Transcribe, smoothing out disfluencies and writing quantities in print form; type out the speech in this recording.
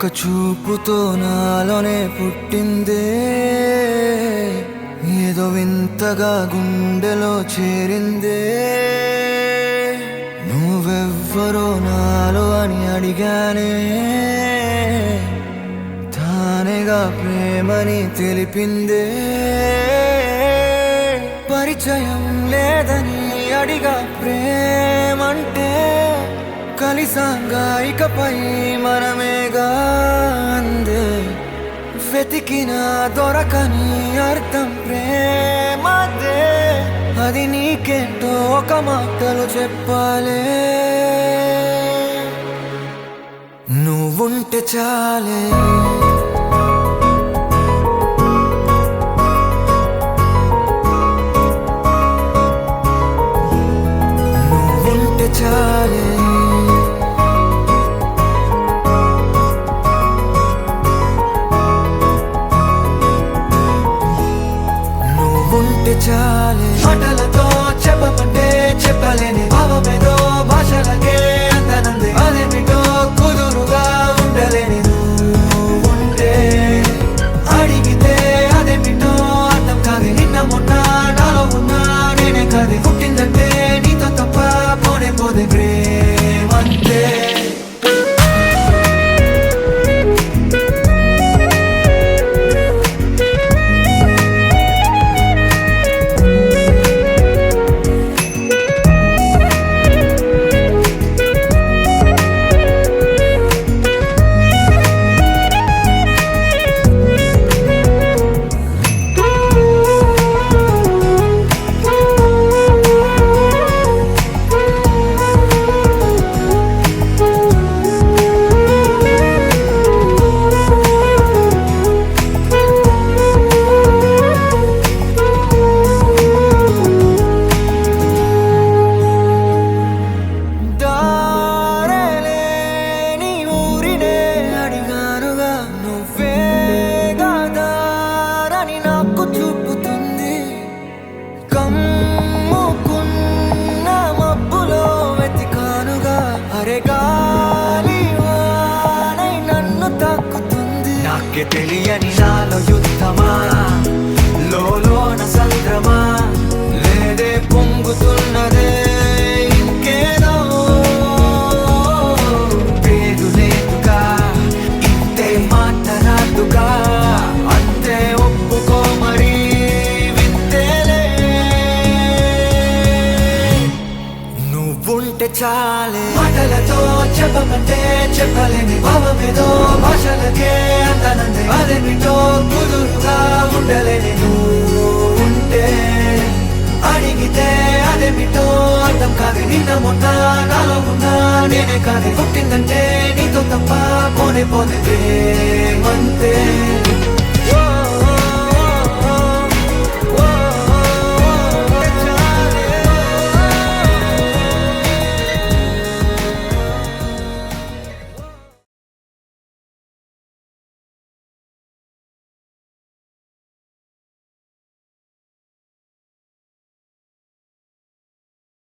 ఒక్క చూపుతో నాలోనే పుట్టిందే, ఏదో వింతగా గుండెలో చేరిందే. నువ్వెవ్వరో నాలో అని అడిగానే, తానేగా ప్రేమని తెలిపిందే. పరిచయం లేదని అడిగా ప్రేమంటే, కలిసాంగా ఇకపై మనమేగా అందే. వెతికినా దొరకని అర్థం ప్రేమదే, అది నీకేంటో ఒక మాటలు చెప్పాలే. నువ్వుంటే చాలే, నువ్వుంటే చాలే, నువ్వుంటే చాలే. మాటలతో చెప్పమంటే చెప్పలేని భావమేదో భాషలకే అందనంది. అదేమిటో కుదురుగా ఉండలేని నువ్వుంటే, అడిగితే అదేమిటో అర్థం కాదు. నిన్న మొన్న నాలో ఉన్నా నేనే కాదు. పుట్టిందంటే నీతో తప్ప పోనే పోదే ప్రేమంతే. నాకే తెలియని నాలో యుద్ధమా, లోన సంద్రమా, లేదే పొంగుతున్నదే ఇంకేదో. పేరు లేదుగా, ఇంతే మాట రాదుగా, అంతే ఒప్పుకో మరి వింతేలే. నువ్వుంటే చాలే, మాటలతో చెప్పమంటే చెప్పలేని భావమేదో భాషలకే అందనంది. అదేమిటో కుదురుగా ఉండలేని నువ్వుంటే, అడిగితే అదేమిటో అర్థం కాదు. నిన్న మొన్న నాలో ఉన్నా నేనే కాదు. పుట్టిందంటే నీతో తప్ప పోనే పోతే ప్రేమంతే.